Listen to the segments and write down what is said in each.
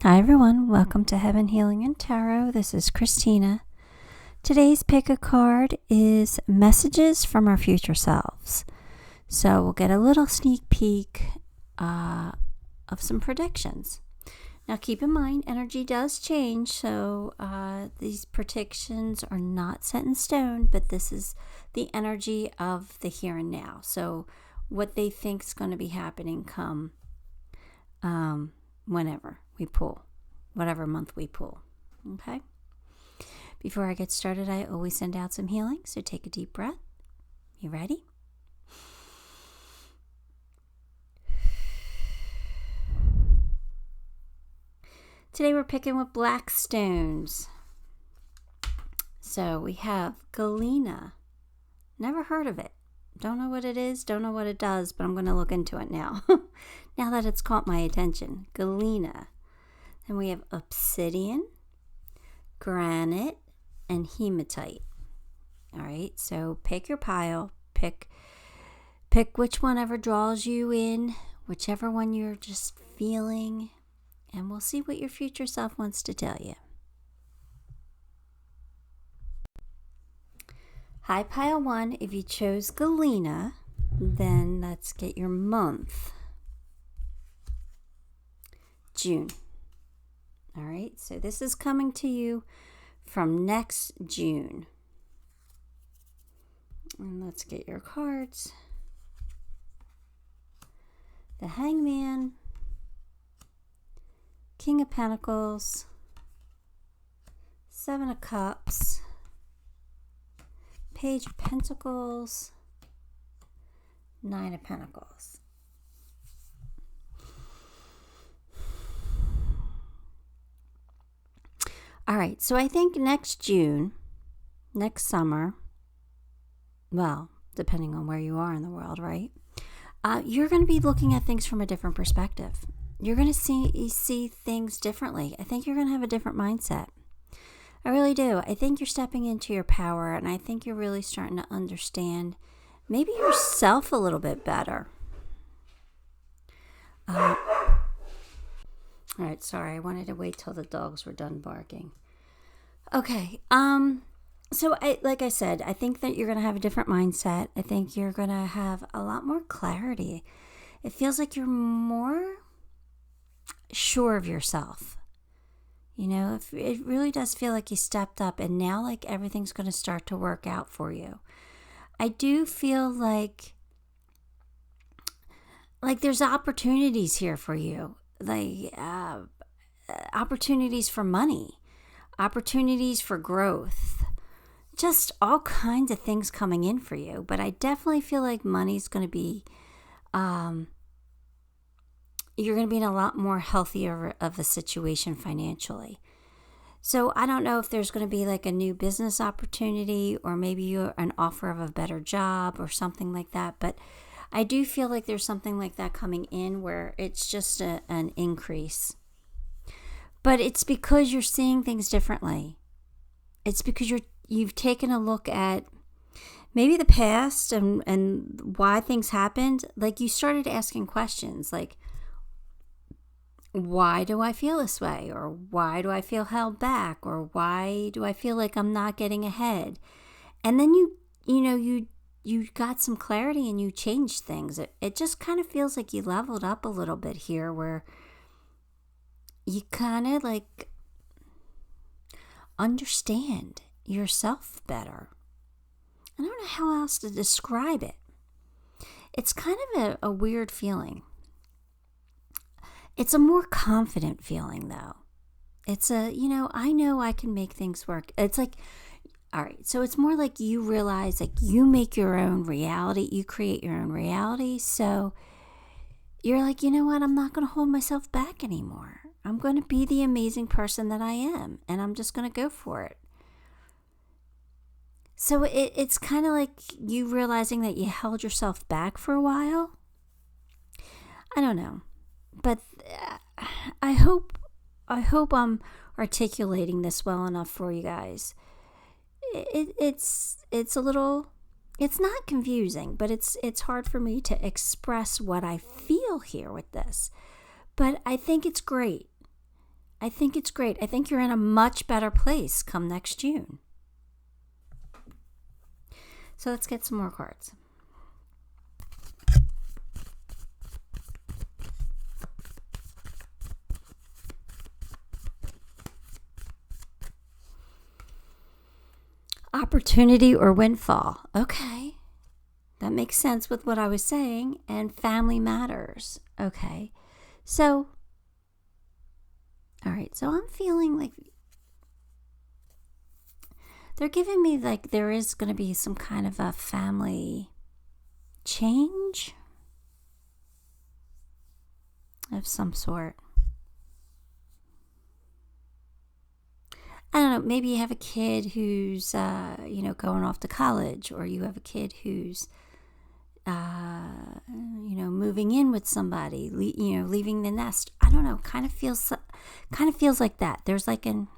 Hi everyone, welcome to Heaven Healing and Tarot. This is Christina. Today's pick a card is Messages from Our Future Selves. So we'll get a little sneak peek of some predictions. Now keep in mind, energy does change, so these predictions are not set in stone, but this is the energy of the here and now. So what they think is going to be happening come whenever we pull, whatever month we pull. Okay? Before I get started, I always send out some healing, so take a deep breath. You ready? Today we're picking with black stones. So we have Galena. Never heard of it. Don't know what it is, don't know what it does, but I'm going to look into it now. Now that it's caught my attention. Galena. Then we have Obsidian, Granite, and Hematite. All right, so pick your pile. Pick which one ever draws you in, whichever one you're just feeling, and we'll see what your future self wants to tell you. Hi, pile one. If you chose Galena, then let's get your month. June. All right, so this is coming to you from next June. And let's get your cards. The Hangman, King of Pentacles, Seven of Cups, Page of Pentacles, Nine of Pentacles. All right, so I think next June, next summer, well, depending on where you are in the world, right? You're going to be looking at things from a different perspective. You're going to see things differently. I think you're going to have a different mindset. I really do. I think you're stepping into your power, and I think you're really starting to understand maybe yourself a little bit better. All right, sorry, I wanted to wait till the dogs were done barking. Okay, so like I said, I think that you're going to have a different mindset. I think you're going to have a lot more clarity. It feels like you're more sure of yourself. You know, it really does feel like you stepped up, and now like everything's going to start to work out for you. I do feel like there's opportunities here for you. Like opportunities for money, opportunities for growth, just all kinds of things coming in for you. But I definitely feel like money's going to be, you're going to be in a lot more healthier of a situation financially. So I don't know if there's going to be like a new business opportunity, or maybe an offer of a better job or something like that. But I do feel like there's something like that coming in where it's just an increase. But it's because you're seeing things differently. It's because you've taken a look at maybe the past and why things happened. Like you started asking questions like, why do I feel this way? Or why do I feel held back? Or why do I feel like I'm not getting ahead? And then you got some clarity and you changed things. It just kind of feels like you leveled up a little bit here, where you kind of like understand yourself better. I don't know how else to describe it. It's kind of a weird feeling. It's a more confident feeling, though. It's I know I can make things work. It's like, all right, so it's more like you realize like you make your own reality. You create your own reality. So you're like, you know what? I'm not going to hold myself back anymore. I'm going to be the amazing person that I am, and I'm just going to go for it. So it's kind of like you realizing that you held yourself back for a while. I don't know. But I hope I'm articulating this well enough for you guys. It's a little, it's not confusing, but it's hard for me to express what I feel here with this. But I think it's great. I think it's great. I think you're in a much better place come next June. So let's get some more cards. Opportunity or windfall. Okay. That makes sense with what I was saying. And family matters. Okay. So, all right. So I'm feeling like they're giving me like there is going to be some kind of a family change of some sort. I don't know, maybe you have a kid who's, going off to college, or you have a kid who's, moving in with somebody, leaving the nest. I don't know, kind of feels like that. There's like an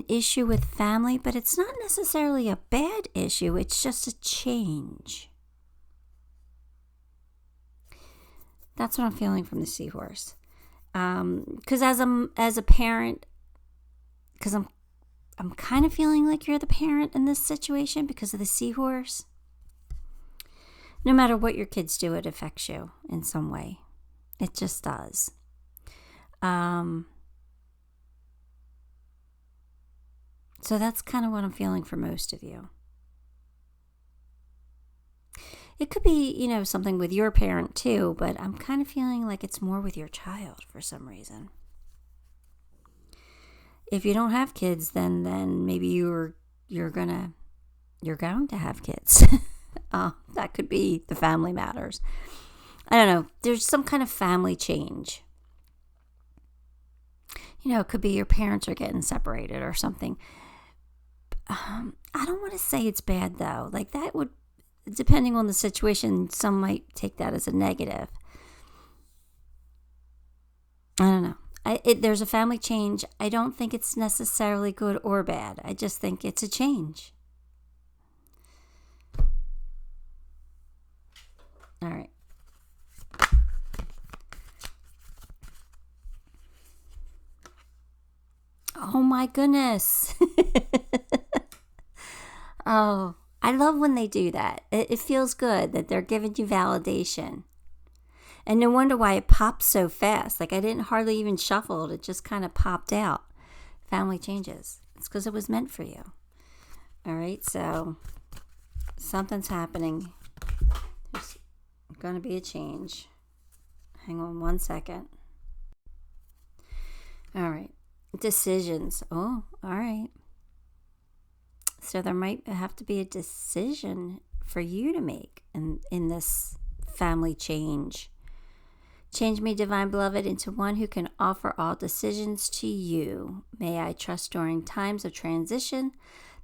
issue with family, but it's not necessarily a bad issue. It's just a change. That's what I'm feeling from the seahorse. Because as a parent, because I'm kind of feeling like you're the parent in this situation because of the seahorse. No matter what your kids do, it affects you in some way. It just does. So that's kind of what I'm feeling for most of you. It could be, something with your parent too, but I'm kind of feeling like it's more with your child for some reason. If you don't have kids, then maybe you're going to have kids. That could be the family matters. I don't know. There's some kind of family change. It could be your parents are getting separated or something. I don't want to say it's bad though. Like that would, depending on the situation, some might take that as a negative. I don't know. There's a family change. I don't think it's necessarily good or bad. I just think it's a change. All right. Oh my goodness. Oh, I love when they do that. It feels good that they're giving you validation. And no wonder why it pops so fast. Like I didn't hardly even shuffle it. It just kind of popped out. Family changes. It's because it was meant for you. All right, so something's happening. There's going to be a change. Hang on one second. All right. Decisions. Oh, all right. So there might have to be a decision for you to make in this family change. Change me, divine beloved, into one who can offer all decisions to you. May I trust during times of transition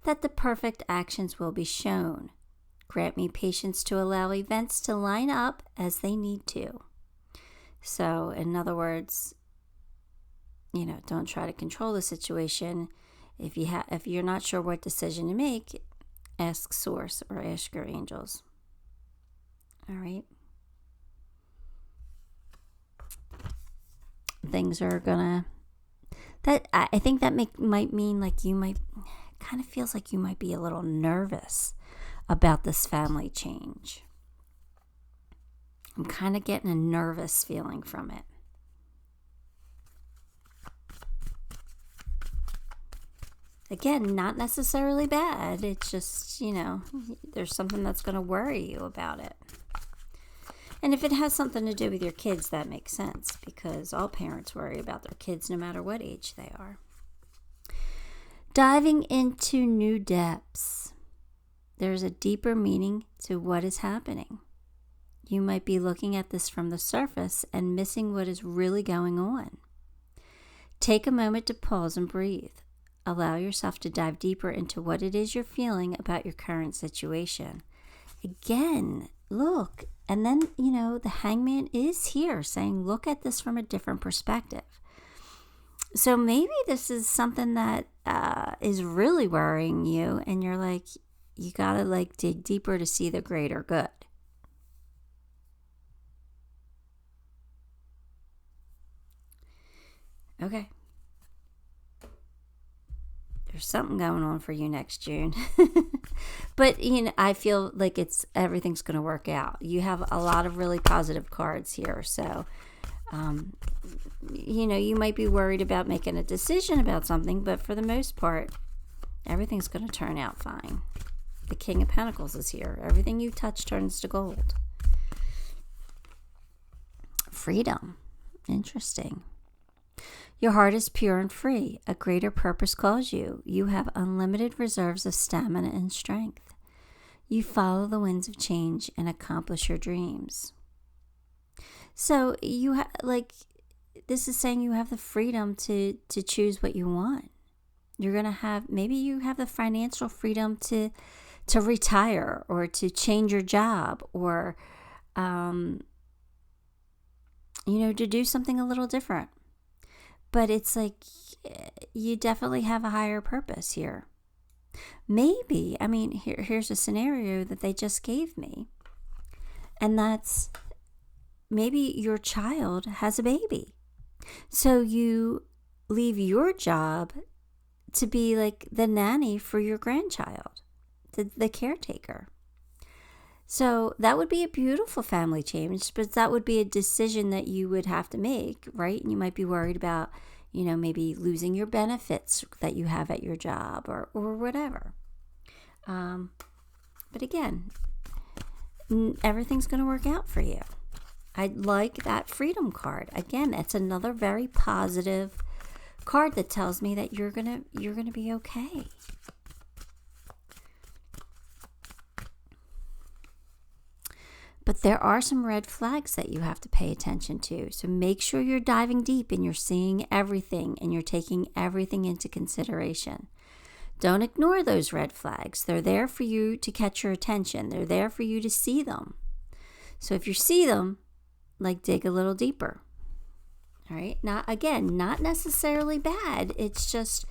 that the perfect actions will be shown. Grant me patience to allow events to line up as they need to. So, in other words, don't try to control the situation. If you're not sure what decision to make, ask Source or ask your angels. All right. Things are gonna. I think that might mean like you might. Kind of feels like you might be a little nervous about this family change. I'm kind of getting a nervous feeling from it. Again, not necessarily bad. It's just, there's something that's going to worry you about it. And if it has something to do with your kids, that makes sense because all parents worry about their kids no matter what age they are. Diving into new depths. There's a deeper meaning to what is happening. You might be looking at this from the surface and missing what is really going on. Take a moment to pause and breathe. Allow yourself to dive deeper into what it is you're feeling about your current situation. Again, look, and then, the hangman is here saying, look at this from a different perspective. So maybe this is something that is really worrying you, and you're like, you gotta dig deeper to see the greater good. Okay. There's something going on for you next June. But, I feel like everything's going to work out. You have a lot of really positive cards here. So, you might be worried about making a decision about something, but for the most part, everything's going to turn out fine. The King of Pentacles is here. Everything you touch turns to gold. Freedom. Interesting. Your heart is pure and free. A greater purpose calls you. You have unlimited reserves of stamina and strength. You follow the winds of change and accomplish your dreams. So this is saying you have the freedom to choose what you want. You're going to have, maybe you have the financial freedom to retire or to change your job or, to do something a little different. But it's like you definitely have a higher purpose here. Maybe, here's a scenario that they just gave me. And that's maybe your child has a baby. So you leave your job to be like the nanny for your grandchild, the caretaker. So that would be a beautiful family change, but that would be a decision that you would have to make, right? And you might be worried about, maybe losing your benefits that you have at your job or whatever. But again, everything's going to work out for you. I like that freedom card. Again, it's another very positive card that tells me that you're gonna be okay. But there are some red flags that you have to pay attention to. So make sure you're diving deep and you're seeing everything and you're taking everything into consideration. Don't ignore those red flags. They're there for you to catch your attention. They're there for you to see them. So if you see them, dig a little deeper. All right? Not necessarily bad. It's just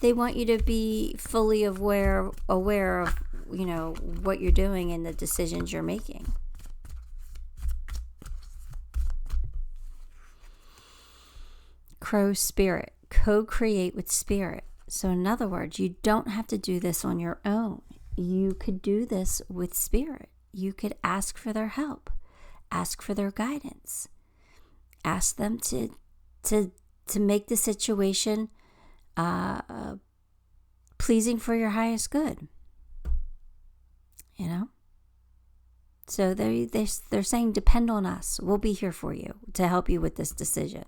they want you to be fully aware of, what you're doing and the decisions you're making. Crow spirit, co-create with spirit. So in other words, you don't have to do this on your own. You could do this with spirit. You could ask for their help, ask for their guidance, ask them to make the situation pleasing for your highest good. So they're saying, depend on us. We'll be here for you to help you with this decision.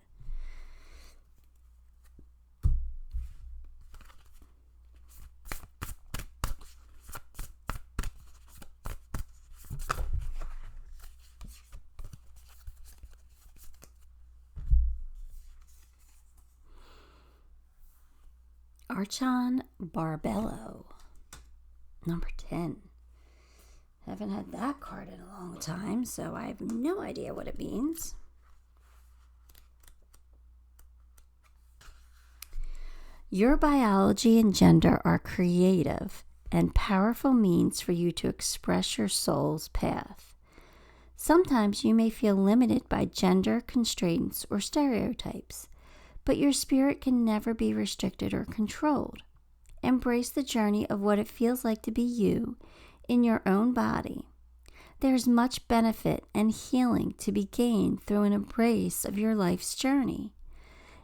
Archon Barbello, number 10. Haven't had that card in a long time, so I have no idea what it means. Your biology and gender are creative and powerful means for you to express your soul's path. Sometimes you may feel limited by gender constraints or stereotypes, but your spirit can never be restricted or controlled. Embrace the journey of what it feels like to be you in your own body. There's much benefit and healing to be gained through an embrace of your life's journey,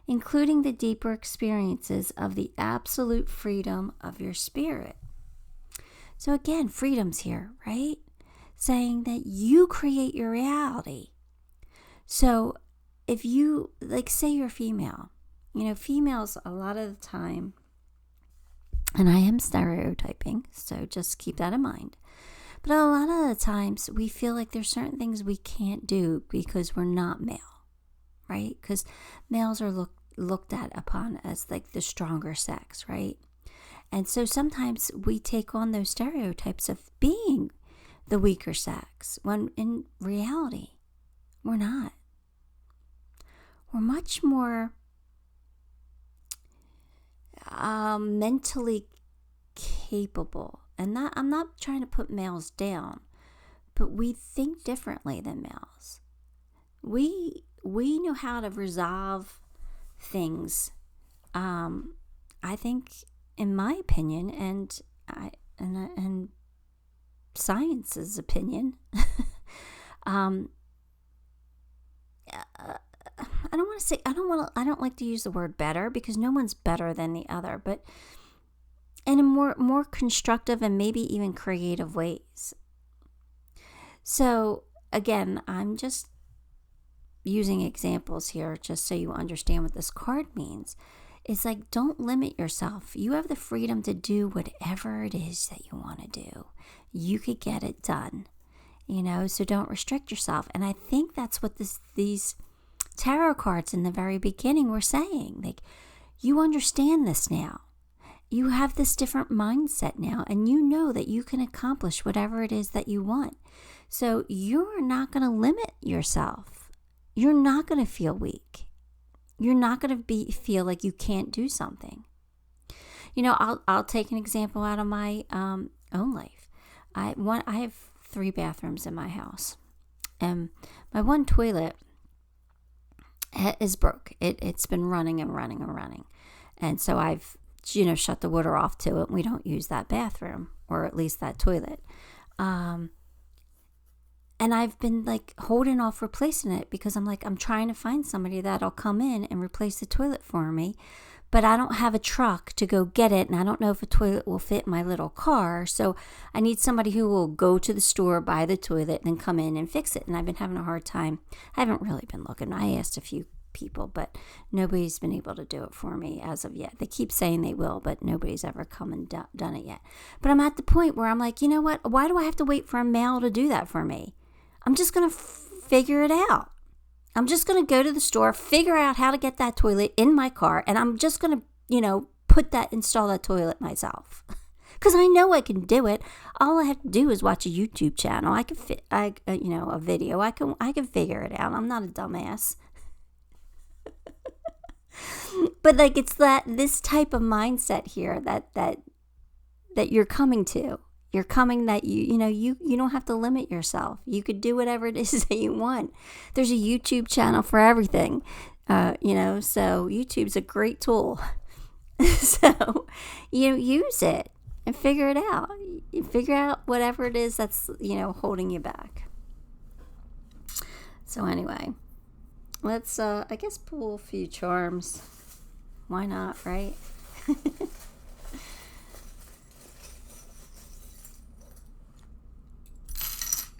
including the deeper experiences of the absolute freedom of your spirit. So again, freedom's here, right? Saying that you create your reality. So if you, say you're female, females a lot of the time, and I am stereotyping, so just keep that in mind. But a lot of the times we feel like there's certain things we can't do because we're not male, right? Because males are looked at upon as the stronger sex, right? And so sometimes we take on those stereotypes of being the weaker sex, when in reality, we're not. We're much more mentally capable. And I'm not trying to put males down, but we think differently than males. We know how to resolve things. I think, in my opinion, and science's opinion, I don't like to use the word better, because no one's better than the other, but in a more constructive and maybe even creative ways. So again, I'm just using examples here just so you understand what this card means. It's like, don't limit yourself. You have the freedom to do whatever it is that you want to do. You could get it done, so don't restrict yourself. And I think that's what these tarot cards in the very beginning were saying. Like, you understand this now. You have this different mindset now, and you know that you can accomplish whatever it is that you want. So you're not going to limit yourself. You're not going to feel weak. You're not going to feel like you can't do something. I'll take an example out of my own life. I have 3 bathrooms in my house, and my one toilet is broke. It's been running and running and running, and so I've shut the water off to it. We don't use that bathroom, or at least that toilet. And I've been like holding off replacing it, because I'm trying to find somebody that'll come in and replace the toilet for me. But I don't have a truck to go get it, and I don't know if a toilet will fit my little car. So I need somebody who will go to the store, buy the toilet, and then come in and fix it. And I've been having a hard time. I haven't really been looking. I asked a few people, but nobody's been able to do it for me as of yet. They keep saying they will, but nobody's ever come and done it yet. But I'm at the point where I'm like, you know what? Why do I have to wait for a male to do that for me? I'm just going to figure it out. I'm just going to go to the store, figure out how to get that toilet in my car, and I'm just going to, install that toilet myself. Because I know I can do it. All I have to do is watch a YouTube channel. I can a video. I can figure it out. I'm not a dumbass. But it's this type of mindset here that you're coming to. You're coming that you don't have to limit yourself. You could do whatever it is that you want. There's a YouTube channel for everything, so YouTube's a great tool. So, use it and figure it out. You figure out whatever it is that's, holding you back. So anyway, let's, I guess, pull a few charms. Why not, right?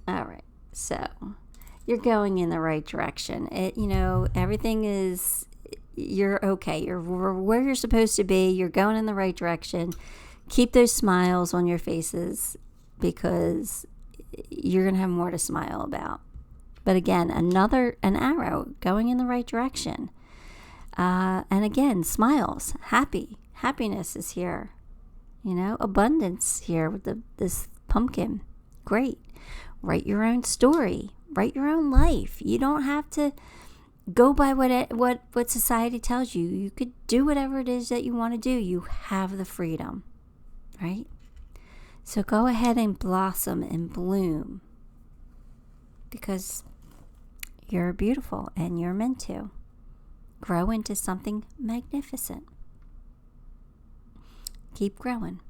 All right, so you're going in the right direction. Everything is, you're okay. You're where you're supposed to be. You're going in the right direction. Keep those smiles on your faces, because you're going to have more to smile about. But again, an arrow going in the right direction. And again, smiles, happiness is here. Abundance here with this pumpkin. Great. Write your own story. Write your own life. You don't have to go by what society tells you. You could do whatever it is that you want to do. You have the freedom, right? So go ahead and blossom and bloom, because you're beautiful and you're meant to grow into something magnificent. Keep growing.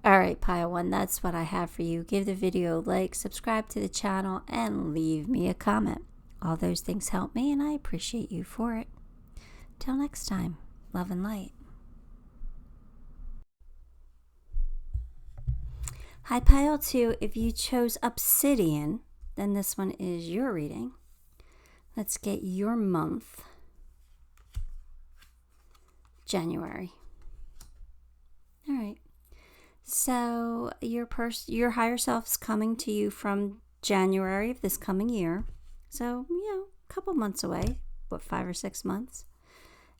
All right, Pile 1, that's what I have for you. Give the video a like, subscribe to the channel, and leave me a comment. All those things help me, and I appreciate you for it. Till next time, love and light. Hi, Pile 2. If you chose Obsidian, then this one is your reading. Let's get your month, January. All right. So your higher self's coming to you from January of this coming year. So, a couple months away, 5 or 6 months.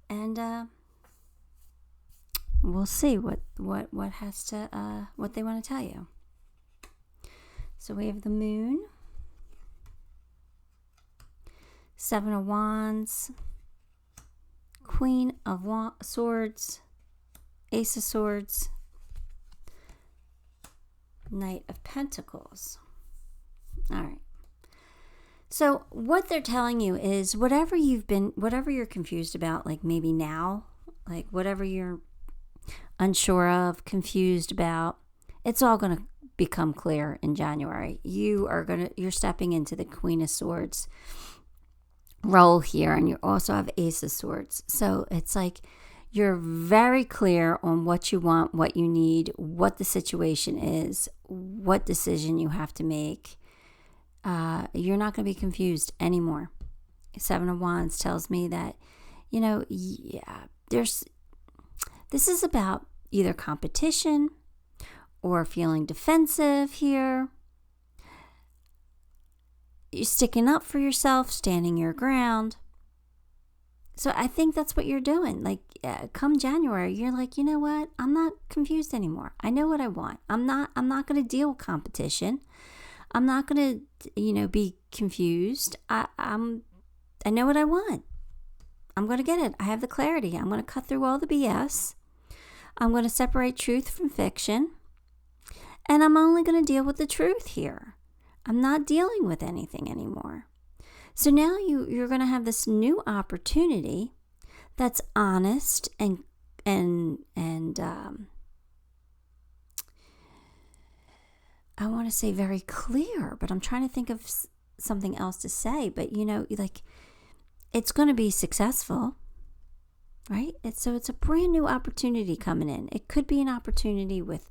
And we'll see what they want to tell you. So we have the Moon, 7 of Wands, Queen of Swords, Ace of Swords, Knight of Pentacles. All right. So what they're telling you is whatever you're confused about, like maybe now, like whatever you're unsure of, confused about, it's all going to become clear in January. You're stepping into the Queen of Swords role here, and you also have Ace of Swords. So it's like you're very clear on what you want, what you need, what the situation is, what decision you have to make. You're not going to be confused anymore. Seven of Wands tells me that, this is about either competition or feeling defensive here. You're sticking up for yourself, standing your ground. So I think that's what you're doing. Like, come January, you're like, you know what? I'm not confused anymore. I know what I want. I'm not going to deal with competition. I'm not going to, be confused. I know what I want. I'm going to get it. I have the clarity. I'm going to cut through all the BS. I'm going to separate truth from fiction. And I'm only going to deal with the truth here. I'm not dealing with anything anymore. So now you're going to have this new opportunity that's honest and I want to say very clear, but I'm trying to think of something else to say. But like, it's going to be successful, right? It's a brand new opportunity coming in. It could be an opportunity with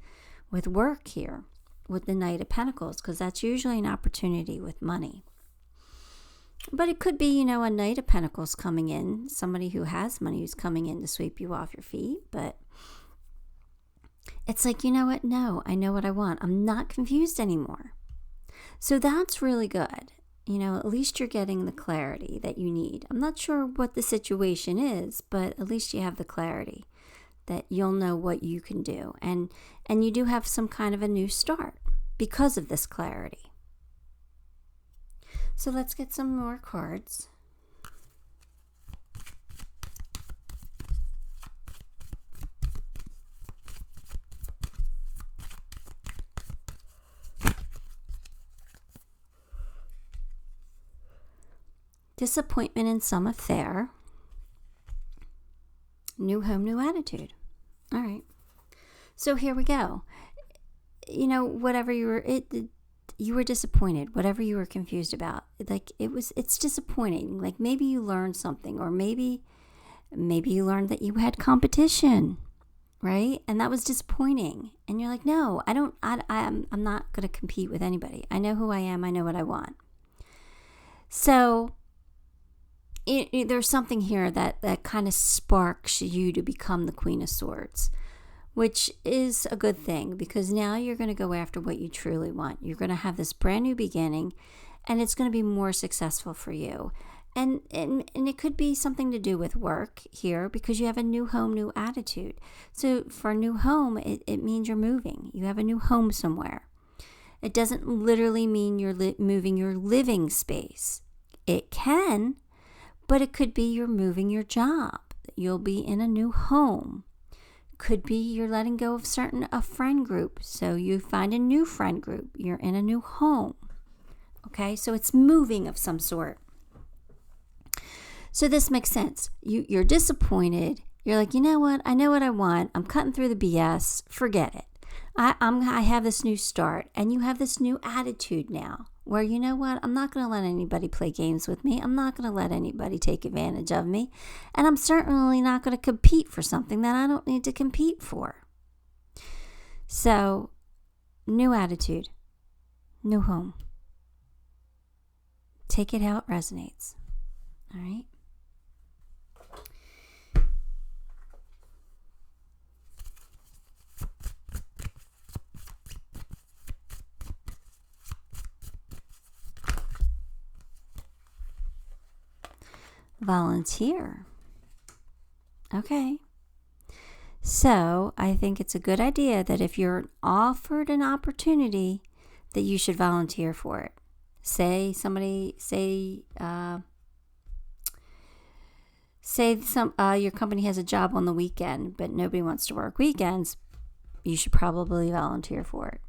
work here, with the Knight of Pentacles, because that's usually an opportunity with money. But it could be, a Knight of Pentacles coming in, somebody who has money who's coming in to sweep you off your feet. But it's like, you know what? No, I know what I want. I'm not confused anymore. So that's really good. At least you're getting the clarity that you need. I'm not sure what the situation is, but at least you have the clarity that you'll know what you can do. And you do have some kind of a new start because of this clarity. So let's get some more cards. Disappointment in some affair. New home, new attitude. All right. So here we go. Whatever you were disappointed, whatever you were confused about, like it's disappointing. Like maybe you learned something, or maybe you learned that you had competition, right? And that was disappointing. And you're like, no, I'm not going to compete with anybody. I know who I am. I know what I want. So there's something here that kind of sparks you to become the Queen of Swords, which is a good thing, because now you're going to go after what you truly want. You're going to have this brand new beginning, and it's going to be more successful for you. And it could be something to do with work here, because you have a new home, new attitude. So for a new home, it means you're moving. You have a new home somewhere. It doesn't literally mean you're moving your living space. It can, but it could be you're moving your job. You'll be in a new home. Could be you're letting go of a friend group, so you find a new friend group. You're in a new home. Okay, so it's moving of some sort. So this makes sense. You're disappointed. You're like, you know what? I know what I want. I'm cutting through the BS. Forget it. I have this new start, and you have this new attitude now, where you know what? I'm not going to let anybody play games with me. I'm not going to let anybody take advantage of me, and I'm certainly not going to compete for something that I don't need to compete for. So, new attitude, new home. Take it how it resonates. All right. Volunteer. Okay. So I think it's a good idea that if you're offered an opportunity, that you should volunteer for it. Say your company has a job on the weekend, but nobody wants to work weekends, you should probably volunteer for it.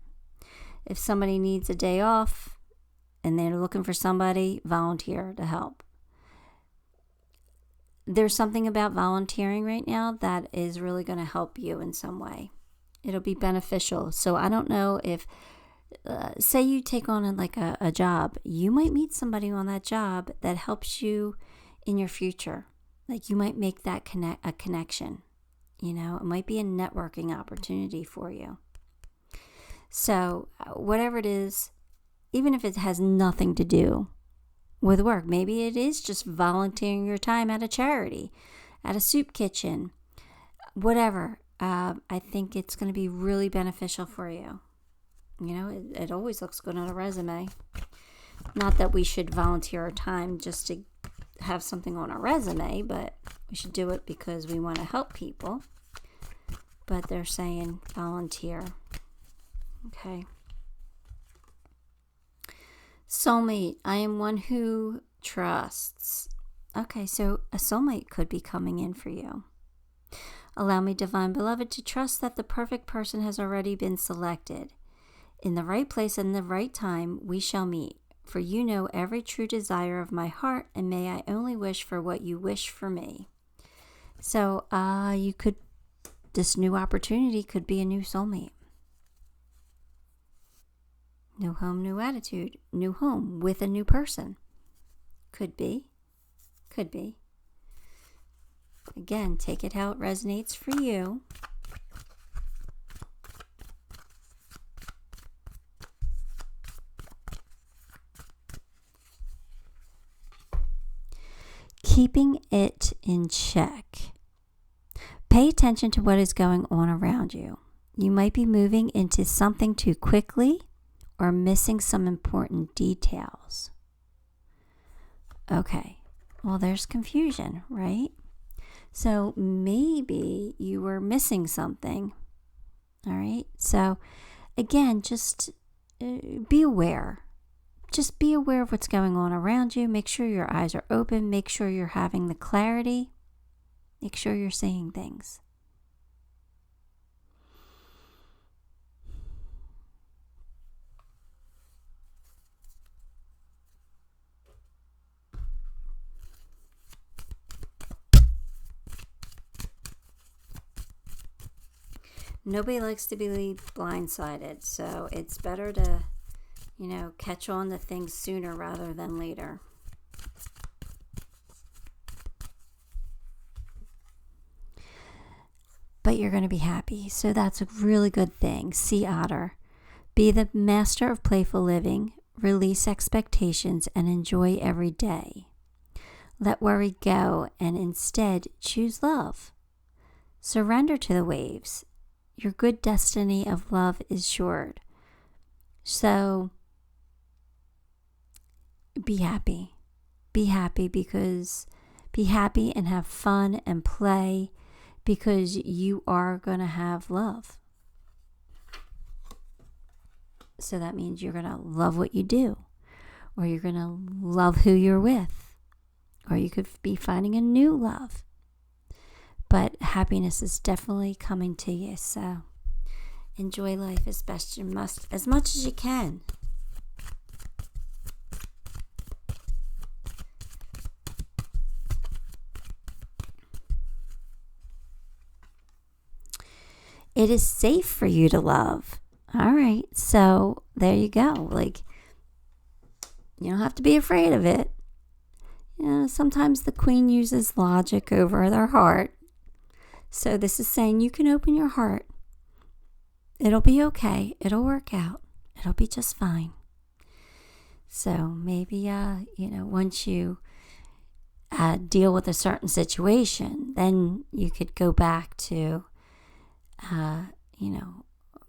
If somebody needs a day off and they're looking for somebody, volunteer to help. There's something about volunteering right now that is really going to help you in some way. It'll be beneficial. So I don't know if, say you take on a job, you might meet somebody on that job that helps you in your future. Like you might make that a connection. It might be a networking opportunity for you. So whatever it is, even if it has nothing to do with work, maybe it is just volunteering your time at a charity, at a soup kitchen, whatever. I think it's going to be really beneficial for you. It always looks good on a resume. Not that we should volunteer our time just to have something on our resume, but we should do it because we want to help people. But they're saying volunteer. Okay. Soulmate, I am one who trusts. Okay, so a soulmate could be coming in for you. Allow me, divine beloved, to trust that the perfect person has already been selected. In the right place and the right time, we shall meet. For you know every true desire of my heart, and may I only wish for what you wish for me. So, this new opportunity could be a new soulmate. New home, new attitude, new home with a new person. Could be. Again, take it how it resonates for you. Keeping it in check. Pay attention to what is going on around you. You might be moving into something too quickly or missing some important details. Okay, well, there's confusion, right? So maybe you were missing something. All right, so again, just be aware. Just be aware of what's going on around you. Make sure your eyes are open. Make sure you're having the clarity. Make sure you're seeing things. Nobody likes to be blindsided, so it's better to, catch on to things sooner rather than later. But you're going to be happy, so that's a really good thing. Sea otter. Be the master of playful living, release expectations, and enjoy every day. Let worry go and instead choose love. Surrender to the waves. Your good destiny of love is assured. So, be happy. Be happy and have fun and play because you are going to have love. So that means you're going to love what you do, or you're going to love who you're with, or you could be finding a new love. But happiness is definitely coming to you, so enjoy life as best you must, as much as you can. It is safe for you to love. All right, so there you go. You don't have to be afraid of it. Sometimes the queen uses logic over their heart. So this is saying you can open your heart. It'll be okay. It'll work out. It'll be just fine. So maybe, once you deal with a certain situation, then you could go back to,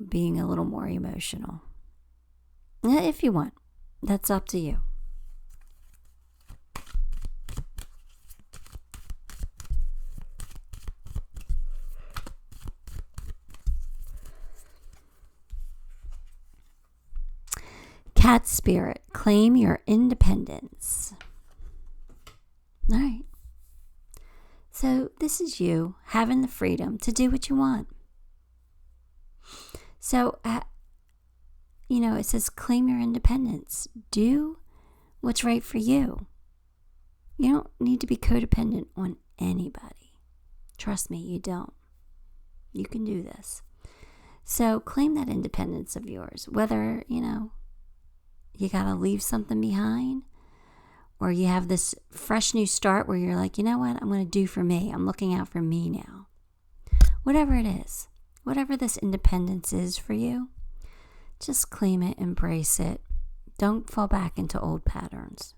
being a little more emotional. If you want. That's up to you. Cat spirit, claim your independence. All right. So this is you having the freedom to do what you want. So, it says claim your independence. Do what's right for you. You don't need to be codependent on anybody. Trust me, you don't. You can do this. So claim that independence of yours, whether, you got to leave something behind, or you have this fresh new start where you're like, you know what, I'm going to do for me. I'm looking out for me now. Whatever it is, whatever this independence is for you, just claim it, embrace it. Don't fall back into old patterns.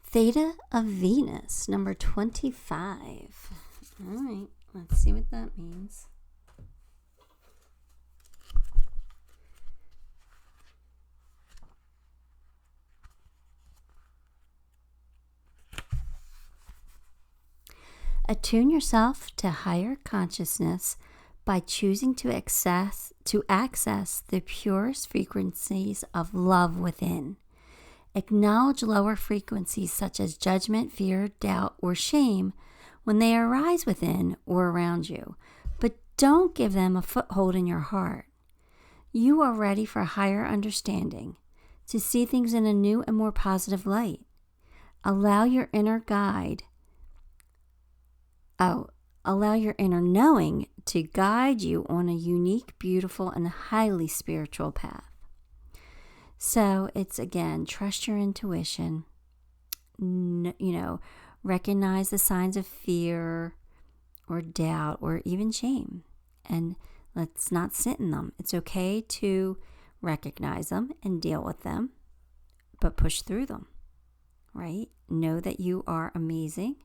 Theta of Venus, number 25. All right, let's see what that means. Attune yourself to higher consciousness by choosing to access the purest frequencies of love within. Acknowledge lower frequencies such as judgment, fear, doubt, or shame when they arise within or around you, but don't give them a foothold in your heart. You are ready for higher understanding, to see things in a new and more positive light. Allow your inner knowing to guide you on a unique, beautiful, and highly spiritual path. So it's, again, trust your intuition, recognize the signs of fear or doubt or even shame, and let's not sit in them. It's okay to recognize them and deal with them, but push through them, right? Know that you are amazing,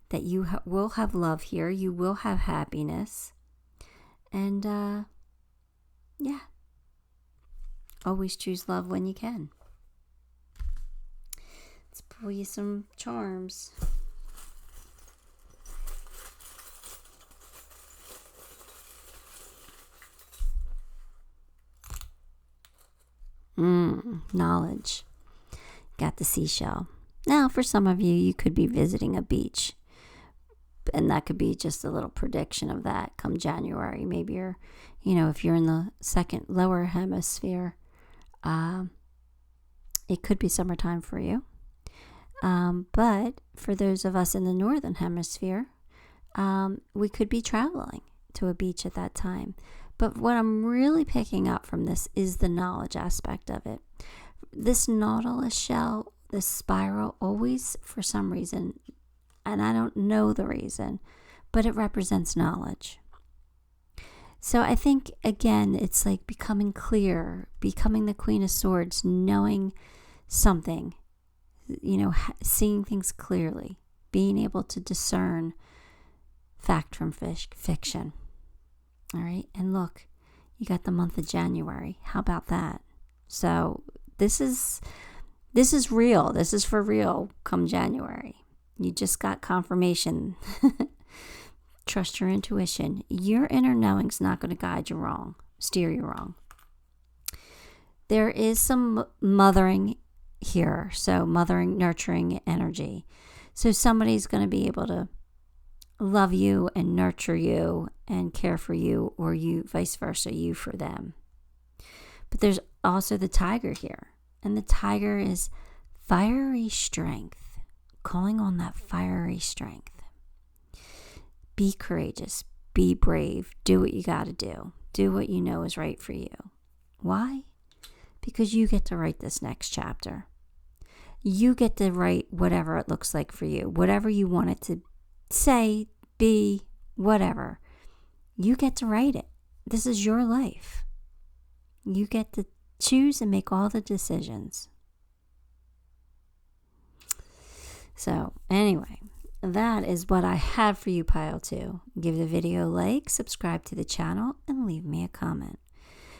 that you will have love here, you will have happiness, and always choose love when you can. Let's pull you some charms. Knowledge. Got the seashell. Now, for some of you, you could be visiting a beach, and that could be just a little prediction of that come January. Maybe you're, if you're in the second lower hemisphere, it could be summertime for you. But for those of us in the northern hemisphere, we could be traveling to a beach at that time. But what I'm really picking up from this is the knowledge aspect of it. This nautilus shell, this spiral, always, for some reason, and I don't know the reason, but it represents knowledge. So I think, again, it's like becoming clear, becoming the Queen of Swords, knowing something, seeing things clearly, being able to discern fact from fiction. All right. And look, you got the month of January. How about that? So this is real. This is for real come January. You just got confirmation. Trust your intuition. Your inner knowing's not going to guide you wrong, steer you wrong. There is some mothering here. So mothering, nurturing energy. So somebody's going to be able to love you and nurture you and care for you, or you vice versa, you for them. But there's also the tiger here. And the tiger is fiery strength, calling on that fiery strength. Be courageous, be brave, do what you got to do. Do what you know is right for you. Why? Because you get to write this next chapter. You get to write whatever it looks like for you, whatever you want it to say, be, whatever. You get to write it. This is your life. You get to choose and make all the decisions. So, anyway, that is what I have for you, Pile 2. Give the video a like, subscribe to the channel, and leave me a comment.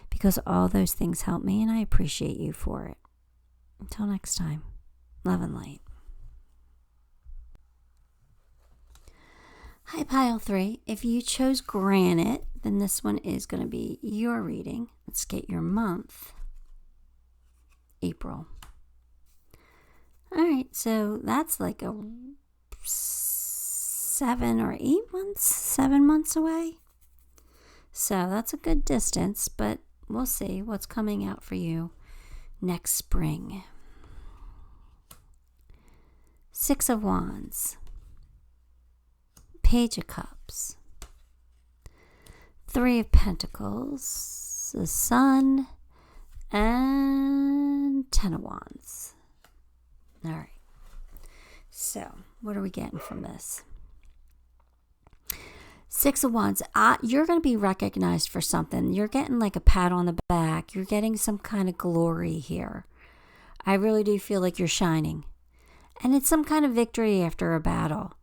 Because all those things help me, and I appreciate you for it. Until next time, love and light. Hi, Pile 3. If you chose Granite, then this one is going to be your reading. Let's get your month. April. All right, so that's like a 7 months away. So that's a good distance, but we'll see what's coming out for you next spring. 6 of Wands, Page of Cups, 3 of Pentacles, the Sun, and 10 of Wands. All right. So, what are we getting from this? 6 of Wands. You're going to be recognized for something. You're getting like a pat on the back. You're getting some kind of glory here. I really do feel like you're shining. And it's some kind of victory after a battle.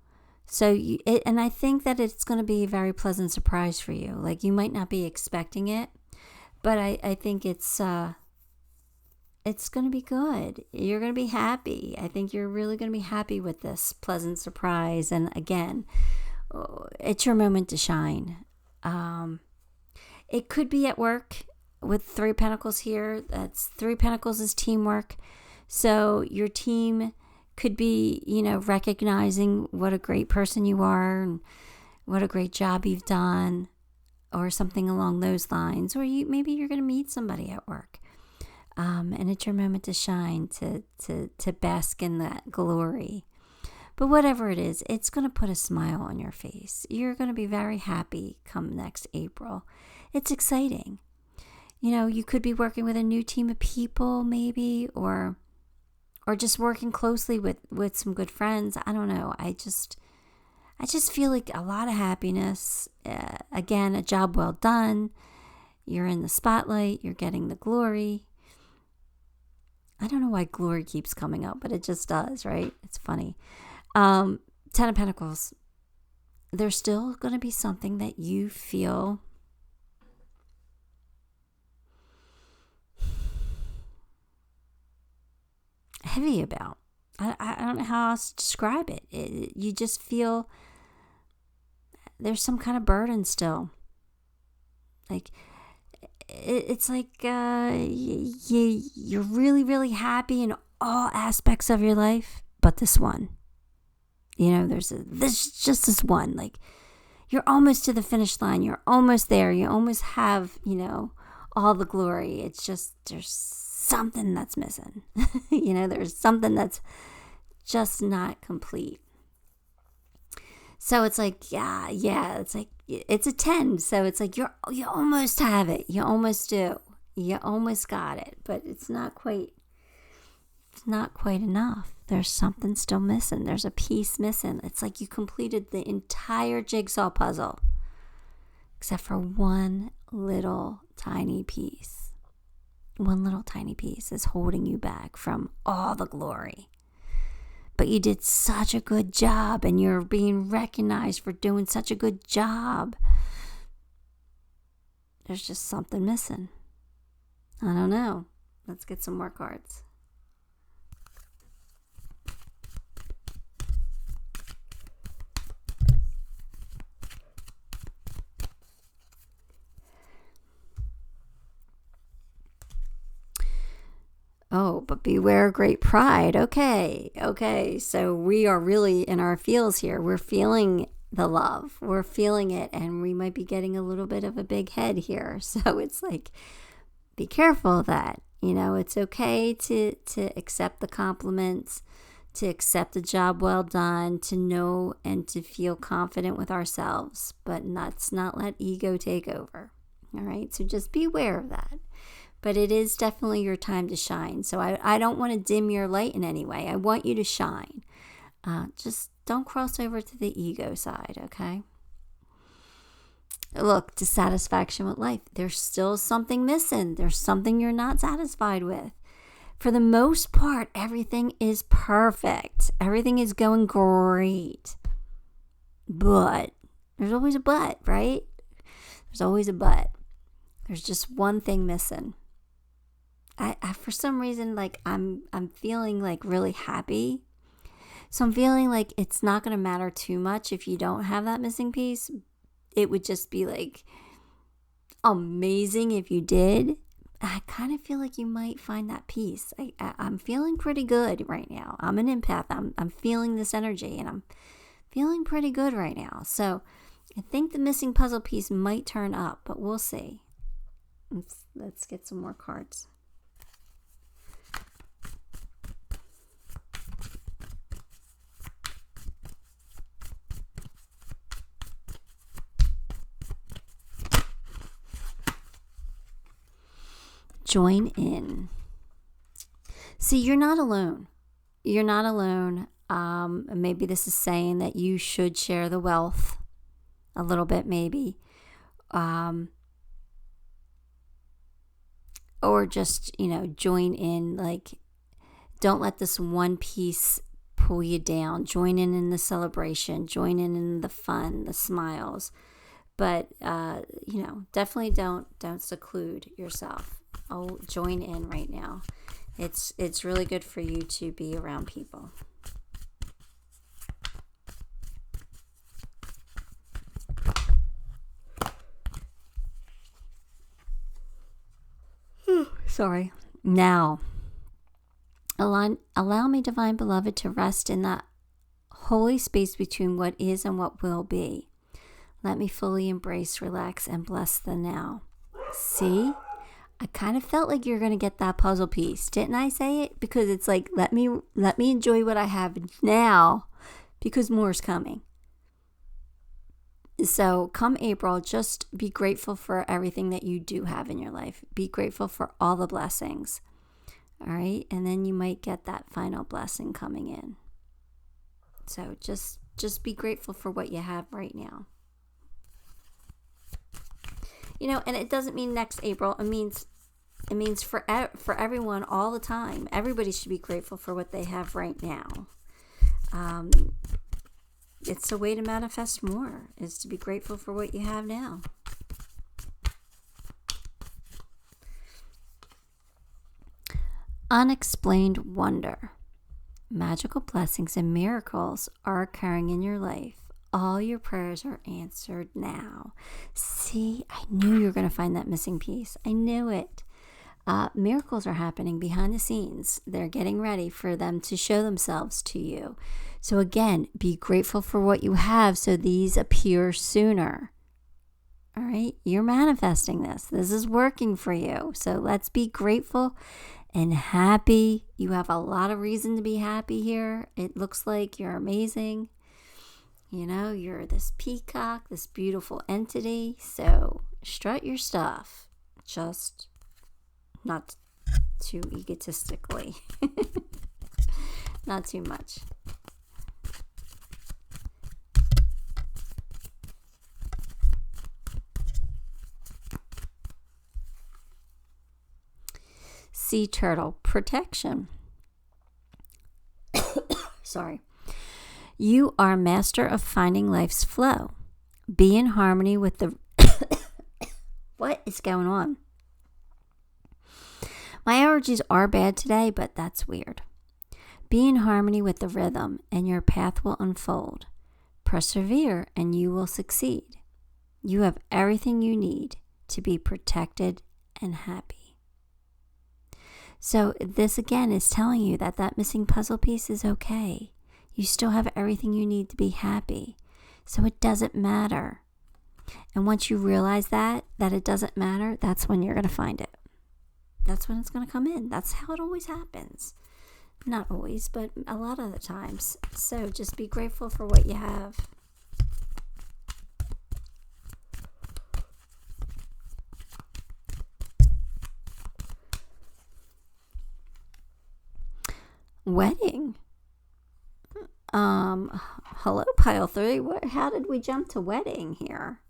So, and I think that it's going to be a very pleasant surprise for you. Like, you might not be expecting it, but I think it's going to be good. You're going to be happy. I think you're really going to be happy with this pleasant surprise. And again, it's your moment to shine. It could be at work with 3 of Pentacles here. That's 3 Pentacles is teamwork. So your team could be, recognizing what a great person you are and what a great job you've done, or something along those lines. Or maybe you're going to meet somebody at work. And it's your moment to shine, to bask in that glory. But whatever it is, it's going to put a smile on your face. You're going to be very happy come next April. It's exciting. You could be working with a new team of people maybe, or just working closely with some good friends. I don't know. I just feel like a lot of happiness. Again, a job well done. You're in the spotlight. You're getting the glory. I don't know why glory keeps coming up, but it just does, right? It's funny. 10 of Pentacles. There's still going to be something that you feel heavy about. I don't know how else to describe it. You just feel there's some kind of burden still. Like, it's like you're really, really happy in all aspects of your life, but this one. There's just this one. Like, you're almost to the finish line. You're almost there. You almost have, all the glory. It's just there's something that's missing. There's something that's just not complete. So it's like, yeah, it's like, it's a 10. So it's like, you almost have it. You almost do. You almost got it, but it's not quite enough. There's something still missing. There's a piece missing. It's like you completed the entire jigsaw puzzle, except for one little tiny piece. One little tiny piece is holding you back from all the glory. But you did such a good job, and you're being recognized for doing such a good job. There's just something missing. I don't know. Let's get some more cards. Oh, but beware great pride. Okay. So we are really in our feels here. We're feeling the love. We're feeling it, and we might be getting a little bit of a big head here. So it's like, be careful of that. It's okay to accept the compliments, to accept a job well done, to know and to feel confident with ourselves, but let's not let ego take over. All right. So just be aware of that. But it is definitely your time to shine. So I don't want to dim your light in any way. I want you to shine. Just don't cross over to the ego side, okay? Look, dissatisfaction with life. There's still something missing. There's something you're not satisfied with. For the most part, everything is perfect. Everything is going great. But there's always a but, right? There's always a but. There's just one thing missing. I for some reason, like, I'm feeling like really happy. So I'm feeling like it's not going to matter too much if you don't have that missing piece. It would just be like amazing if you did. I kind of feel like you might find that peace. I'm feeling pretty good right now. I'm an empath. I'm feeling this energy, and I'm feeling pretty good right now. So I think the missing puzzle piece might turn up, but we'll see. Let's get some more cards. Join in. See, you're not alone. You're not alone. Maybe this is saying that you should share the wealth a little bit, maybe. Or just, join in. Like, don't let this one piece pull you down. Join in the celebration. Join in the fun, the smiles. But, definitely don't seclude yourself. Oh, join in right now. It's really good for you to be around people. Sorry. Now, allow me, Divine Beloved, to rest in that holy space between what is and what will be. Let me fully embrace, relax, and bless the now. See? I kind of felt like you're going to get that puzzle piece. Didn't I say it? Because it's like, let me enjoy what I have now, because more is coming. So come April, just be grateful for everything that you do have in your life. Be grateful for all the blessings. All right? And then you might get that final blessing coming in. So just be grateful for what you have right now. And it doesn't mean next April. It means for everyone all the time. Everybody should be grateful for what they have right now. It's a way to manifest more, is to be grateful for what you have now. Unexplained wonder. Magical blessings and miracles are occurring in your life. All your prayers are answered now. See, I knew you were going to find that missing piece. I knew it. Miracles are happening behind the scenes. They're getting ready for them to show themselves to you. So again, be grateful for what you have so these appear sooner. All right? You're manifesting this. This is working for you. So let's be grateful and happy. You have a lot of reason to be happy here. It looks like you're amazing. You're this peacock, this beautiful entity. So strut your stuff. Just not too egotistically. Not too much. Sea turtle protection. Sorry. You are master of finding life's flow. Be in harmony with the... What is going on? My allergies are bad today, but that's weird. Be in harmony with the rhythm, and your path will unfold. Persevere, and you will succeed. You have everything you need to be protected and happy. So this, again, is telling you that missing puzzle piece is okay. You still have everything you need to be happy. So it doesn't matter. And once you realize that it doesn't matter, that's when you're going to find it. That's when it's going to come in. That's how it always happens. Not always, but a lot of the times. So just be grateful for what you have. Wedding. Hello, pile 3. How did we jump to wedding here?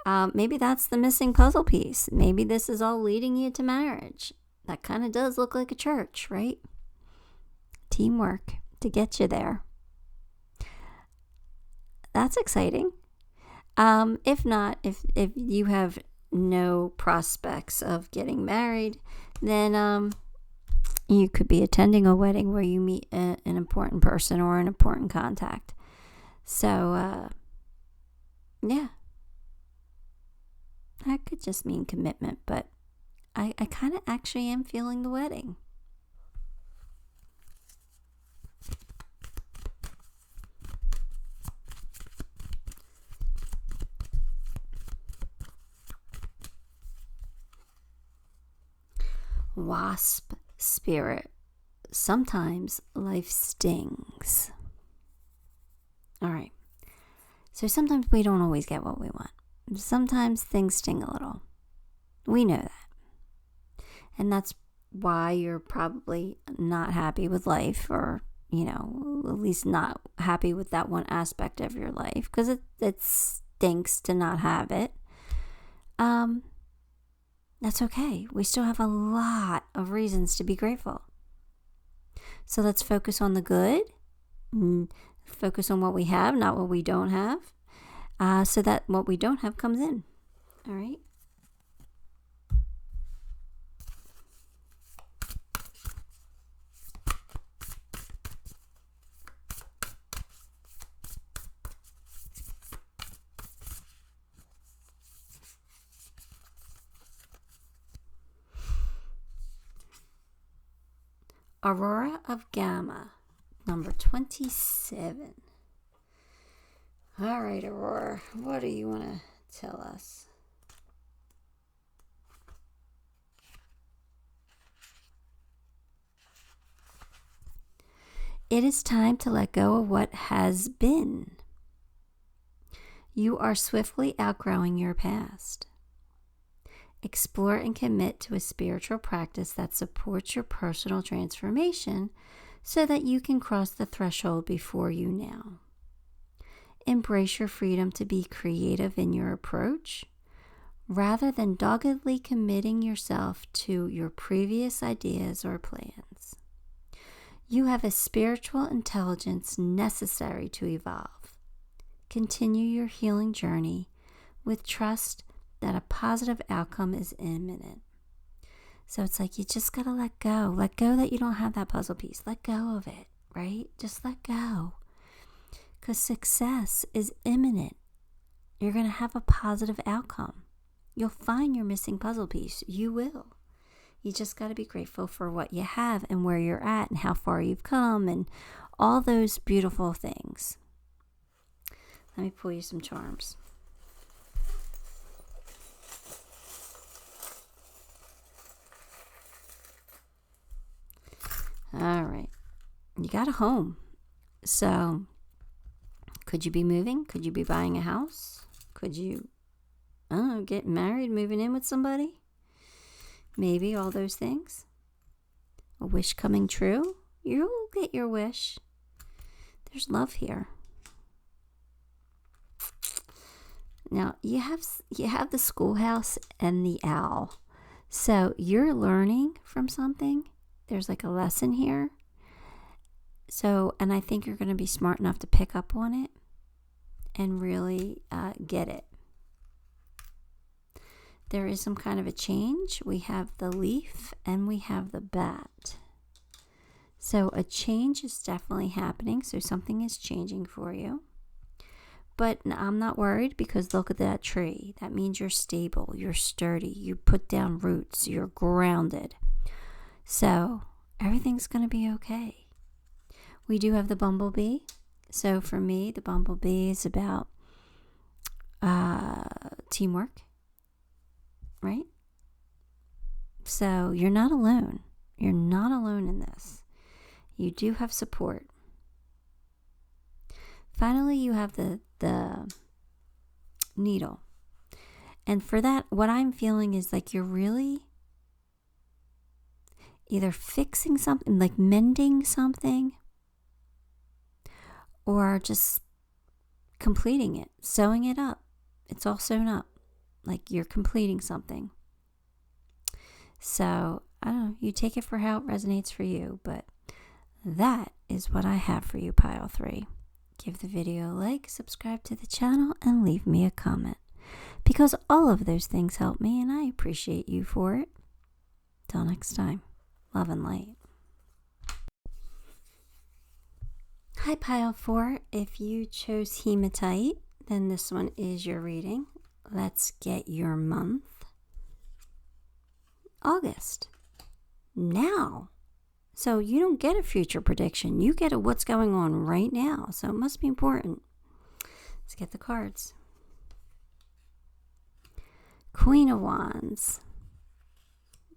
Maybe that's the missing puzzle piece. Maybe this is all leading you to marriage. That kind of does look like a church, right? Teamwork to get you there. That's exciting. If not, if you have no prospects of getting married, then you could be attending a wedding where you meet an important person or an important contact. So, yeah. That could just mean commitment, but I kind of actually am feeling the wedding. Wasp spirit. Sometimes life stings. All right. So sometimes we don't always get what we want. Sometimes things sting a little. We know that. And that's why you're probably not happy with life, or, at least not happy with that one aspect of your life, because it stinks to not have it. That's okay. We still have a lot of reasons to be grateful. So let's focus on the good. Focus on what we have, not what we don't have. So that what we don't have comes in. All right. Aurora of Gamma, number 27. All right, Aurora, what do you want to tell us? It is time to let go of what has been. You are swiftly outgrowing your past. Explore and commit to a spiritual practice that supports your personal transformation so that you can cross the threshold before you now. Embrace your freedom to be creative in your approach rather than doggedly committing yourself to your previous ideas or plans. You have a spiritual intelligence necessary to evolve. Continue your healing journey with trust that a positive outcome is imminent. So it's like you just got to let go. Let go that you don't have that puzzle piece. Let go of it, right? Just let go. Because success is imminent. You're going to have a positive outcome. You'll find your missing puzzle piece. You will. You just got to be grateful for what you have and where you're at and how far you've come and all those beautiful things. Let me pull you some charms. All right. You got a home. So, could you be moving? Could you be buying a house? Could you, get married, moving in with somebody? Maybe all those things. A wish coming true. You'll get your wish. There's love here. Now, you have the schoolhouse and the owl. So, you're learning from something. There's like a lesson here. So, and I think you're going to be smart enough to pick up on it and really get it. There is some kind of a change. We have the leaf and we have the bat. So a change is definitely happening. So something is changing for you. But I'm not worried because look at that tree. That means you're stable, you're sturdy, you put down roots, you're grounded. So everything's going to be okay. We do have the bumblebee. So for me, the bumblebee is about teamwork, right? So you're not alone. You're not alone in this. You do have support. Finally, you have the needle. And for that, what I'm feeling is like you're really either fixing something, like mending something, or just completing it, sewing it up. It's all sewn up, like you're completing something. So, I don't know, you take it for how it resonates for you, but that is what I have for you, Pile 3. Give the video a like, subscribe to the channel, and leave me a comment, because all of those things help me, and I appreciate you for it. Till next time, love and light. Hi, Pile 4. If you chose Hematite, then this one is your reading. Let's get your month August. Now. So you don't get a future prediction. You get a what's going on right now. So it must be important. Let's get the cards. Queen of Wands.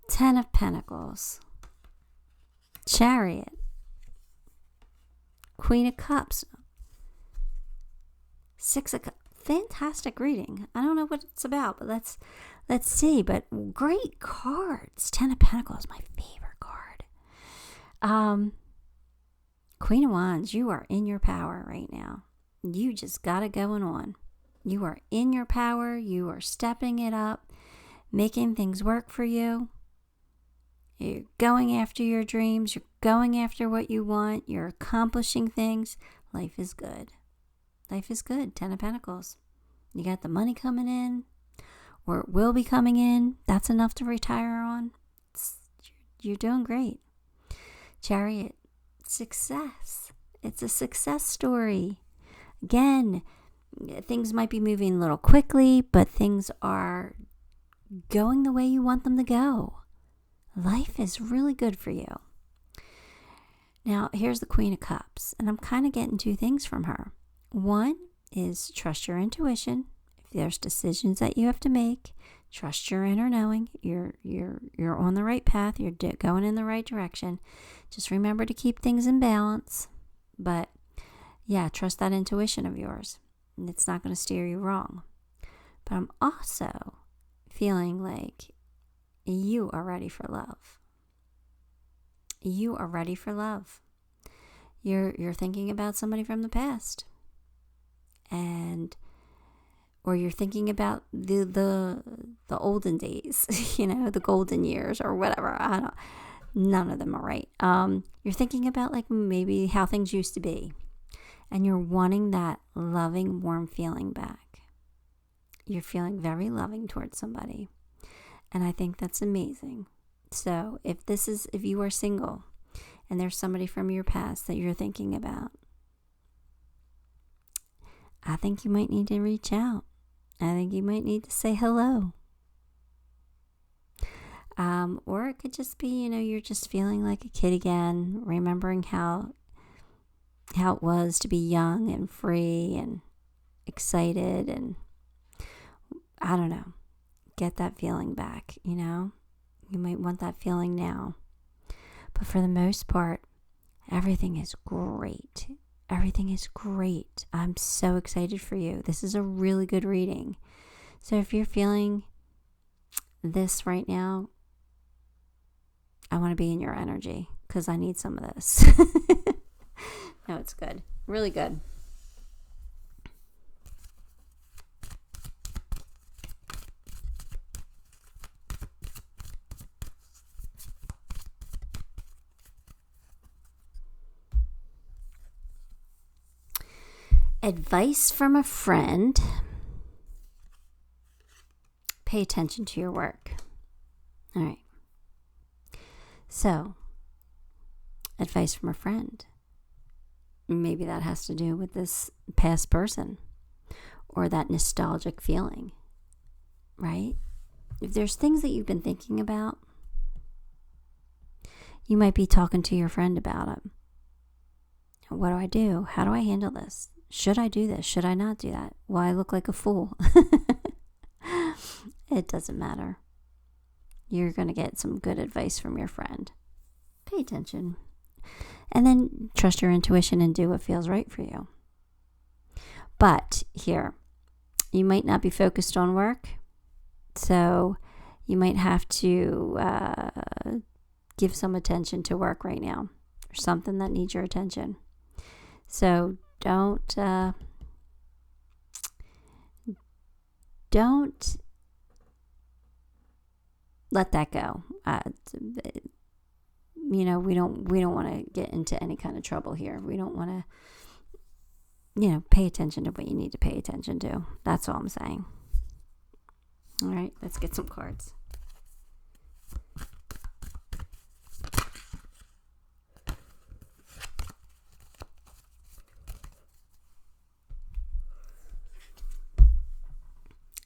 10 of Pentacles. Chariot. Queen of Cups. 6 of Cups. Fantastic reading. I don't know what it's about, but let's see. But great cards. 10 of Pentacles, my favorite card. Queen of Wands, you are in your power right now. You just got it going on. You are in your power. You are stepping it up, making things work for you. You're going after your dreams. You're going after what you want. You're accomplishing things. Life is good. Life is good. 10 of Pentacles. You got the money coming in, or it will be coming in. That's enough to retire on. You're doing great. Chariot. Success. It's a success story. Again, things might be moving a little quickly, but things are going the way you want them to go. Life is really good for you. Now, here's the Queen of Cups, and I'm kind of getting two things from her. One is trust your intuition. If there's decisions that you have to make, trust your inner knowing. You're on the right path. You're going in the right direction. Just remember to keep things in balance. But yeah, trust that intuition of yours. It's not going to steer you wrong. But I'm also feeling like you are ready for love. You are ready for love. You're thinking about somebody from the past. Or you're thinking about the olden days, the golden years or whatever. I don't. None of them are right. You're thinking about like maybe how things used to be, and you're wanting that loving, warm feeling back. You're feeling very loving towards somebody, and I think that's amazing. So if you are single, and there's somebody from your past that you're thinking about, I think you might need to reach out. I think you might need to say hello. Or it could just be, you're just feeling like a kid again, remembering how it was to be young and free and excited, and I don't know, get that feeling back, You might want that feeling now. But for the most part, everything is great. Everything is great. I'm so excited for you. This is a really good reading. So if you're feeling this right now, I want to be in your energy because I need some of this. No, it's good. Really good. Advice from a friend. Pay attention to your work. All right. So, advice from a friend. Maybe that has to do with this past person or that nostalgic feeling, right? If there's things that you've been thinking about, you might be talking to your friend about it. What do I do? How do I handle this? Should I do this? Should I not do that? Well, I look like a fool. It doesn't matter. You're going to get some good advice from your friend. Pay attention. And then trust your intuition and do what feels right for you. But here, you might not be focused on work. So you might have to give some attention to work right now. Or something that needs your attention. So don't let that go. We don't want to get into any kind of trouble here. We don't want to, pay attention to what you need to pay attention to. That's all I'm saying. All right, let's get some cards.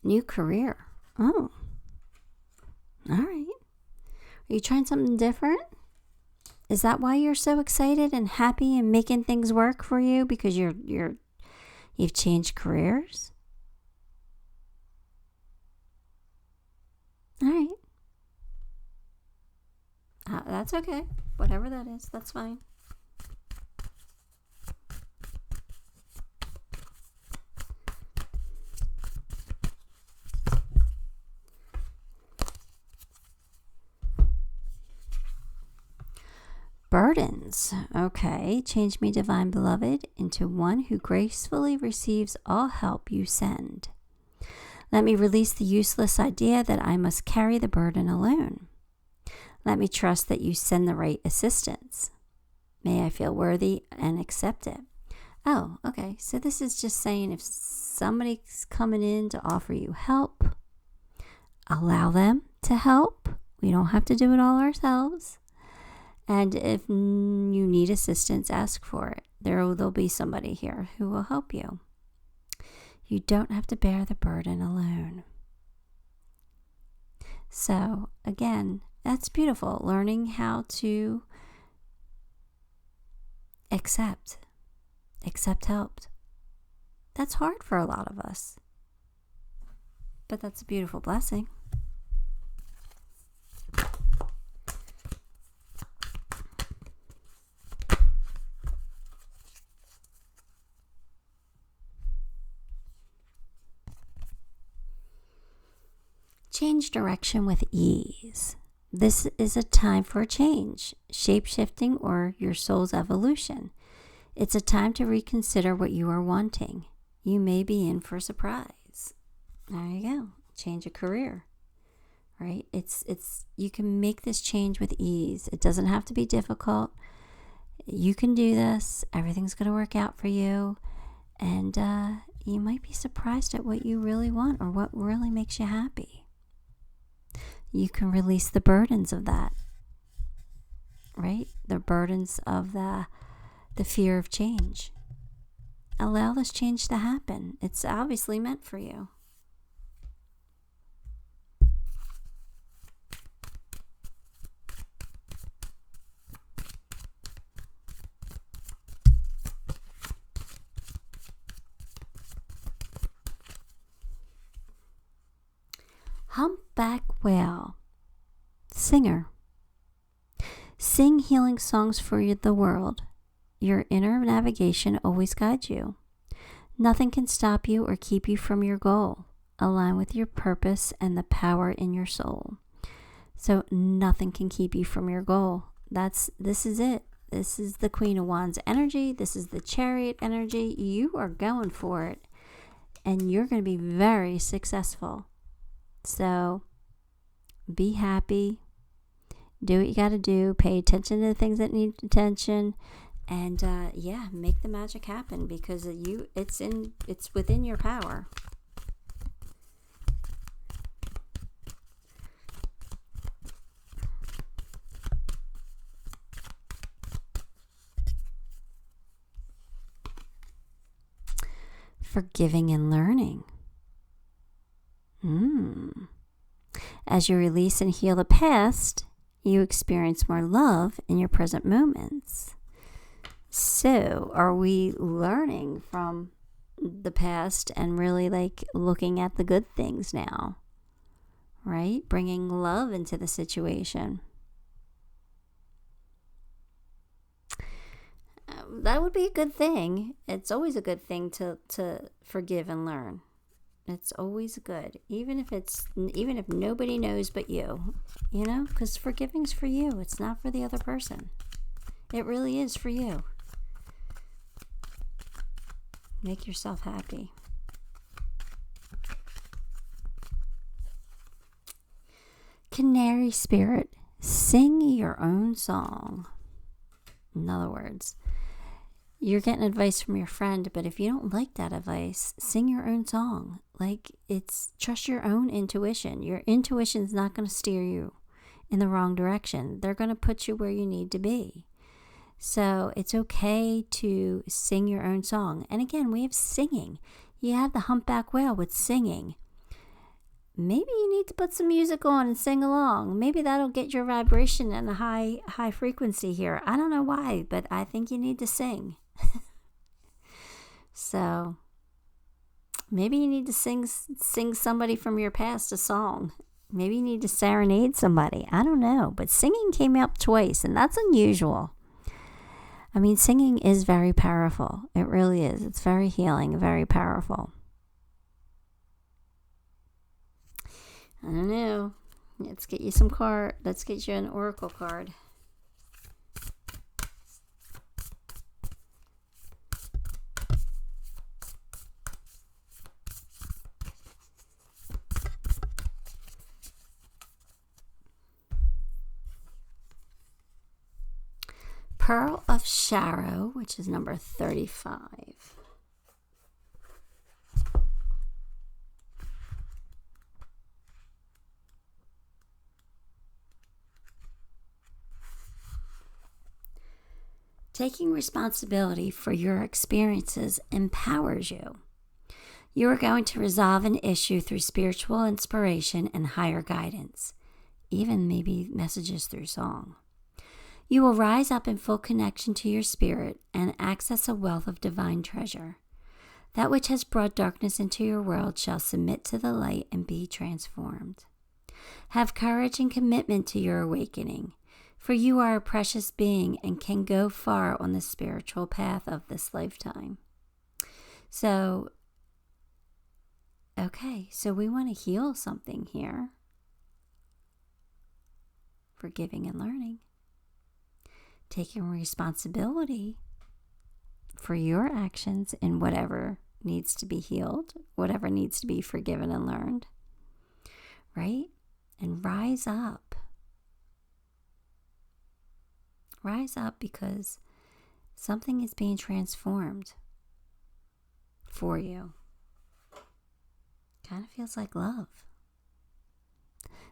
New career. Oh. All right. Are you trying something different? Is that why you're so excited and happy and making things work for you? Because you've changed careers? All right. That's okay. Whatever that is, that's fine. Burdens. Okay. Change me, divine beloved, into one who gracefully receives all help you send. Let me release the useless idea that I must carry the burden alone. Let me trust that you send the right assistance. May I feel worthy and accept it. Oh, okay. So this is just saying if somebody's coming in to offer you help, allow them to help. We don't have to do it all ourselves. And if you need assistance, ask for it. There'll be somebody here who will help you. You don't have to bear the burden alone. So, again, that's beautiful. Learning how to accept help. That's hard for a lot of us. But that's a beautiful blessing. Change direction with ease. This is a time for a change, shape-shifting, or your soul's evolution. It's a time to reconsider what you are wanting. You may be in for a surprise. There you go. Change a career, right? It's you can make this change with ease. It doesn't have to be difficult. You can do this. Everything's going to work out for you. And you might be surprised at what you really want or what really makes you happy. You can release the burdens of that, right? The burdens of the fear of change. Allow this change to happen. It's obviously meant for you. Humpback whale. Singer. Sing healing songs for the world. Your inner navigation always guides you. Nothing can stop you or keep you from your goal. Align with your purpose and the power in your soul. So nothing can keep you from your goal. This is it. This is the Queen of Wands energy. This is the Chariot energy. You are going for it. And you're going to be very successful. So be happy. Do what you got to do. Pay attention to the things that need attention. And make the magic happen because it's within your power. Forgiving and learning. As you release and heal the past, you experience more love in your present moments. So, are we learning from the past and really looking at the good things now? Right? Bringing love into the situation. That would be a good thing. It's always a good thing to forgive and learn. It's always good, even if nobody knows but you, because forgiving's for you. It's not for the other person. It really is for you. Make yourself happy. Canary spirit, sing your own song. In other words, you're getting advice from your friend, but if you don't like that advice, sing your own song. Trust your own intuition. Your intuition's not going to steer you in the wrong direction. They're going to put you where you need to be. So it's okay to sing your own song. And again, we have singing. You have the humpback whale with singing. maybe you need to put some music on and sing along. Maybe that'll get your vibration in a high frequency here. I don't know why, but I think you need to sing. So maybe you need to sing somebody from your past a song. Maybe you need to serenade somebody. I don't know. But singing came up twice, and that's unusual. I mean, singing is very powerful. It really is. It's very healing, very powerful. I don't know. Let's get you some card. Let's get you an oracle card. Pearl of Shadow, which is number 35. Taking responsibility for your experiences empowers you. You are going to resolve an issue through spiritual inspiration and higher guidance, even maybe messages through song. You will rise up in full connection to your spirit and access a wealth of divine treasure. That which has brought darkness into your world shall submit to the light and be transformed. Have courage and commitment to your awakening, for you are a precious being and can go far on the spiritual path of this lifetime. So we want to heal something here. Forgiving and learning. Taking responsibility for your actions in whatever needs to be healed, whatever needs to be forgiven and learned, right? And rise up. Rise up because something is being transformed for you. Kind of feels like love.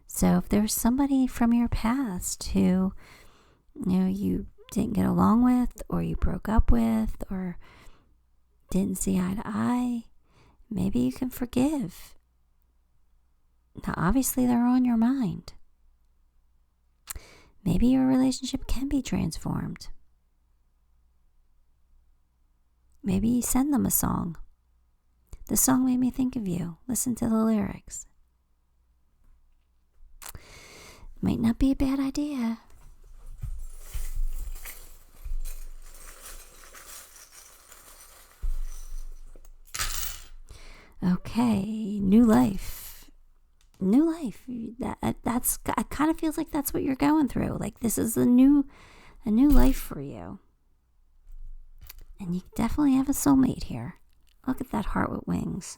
So if there's somebody from your past who you didn't get along with, or you broke up with, or didn't see eye to eye, maybe you can forgive. Now, obviously, they're on your mind. Maybe your relationship can be transformed. Maybe you send them a song. The song made me think of you. Listen to the lyrics. Might not be a bad idea. Okay, new life. New life. That's. It kind of feels like that's what you're going through. Like this is a new life for you. And you definitely have a soulmate here. Look at that heart with wings.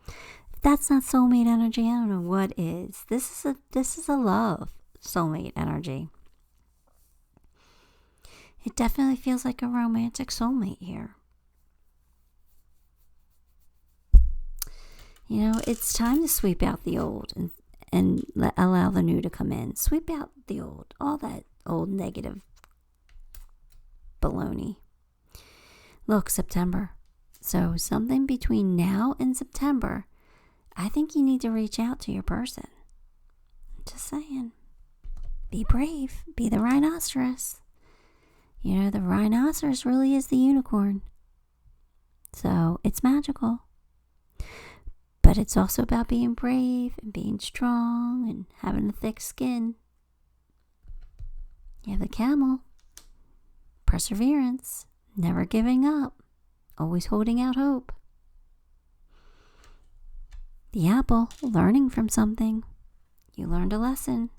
If that's not soulmate energy, I don't know what is. This is a love soulmate energy. It definitely feels like a romantic soulmate here. It's time to sweep out the old and allow the new to come in. Sweep out the old, all that old negative baloney. Look, September. So something between now and September, I think you need to reach out to your person. I'm just saying. Be brave. Be the rhinoceros. The rhinoceros really is the unicorn. So it's magical. But it's also about being brave and being strong and having a thick skin. You have the camel. Perseverance. Never giving up. Always holding out hope. The apple. Learning from something. You learned a lesson.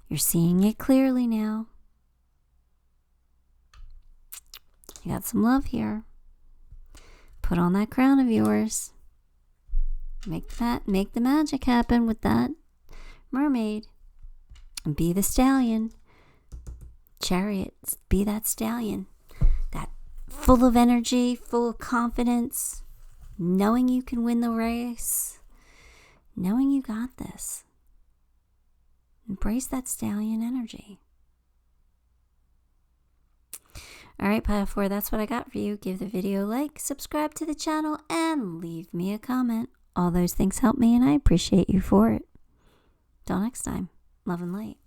You're seeing it clearly now. You got some love here. Put on that crown of yours. Make the magic happen with that mermaid. And be the stallion. Chariot, be that stallion. That full of energy, full of confidence. Knowing you can win the race. Knowing you got this. Embrace that stallion energy. Alright, Pile 4, that's what I got for you. Give the video a like, subscribe to the channel, and leave me a comment. all those things help me, and I appreciate you for it. Till next time, love and light.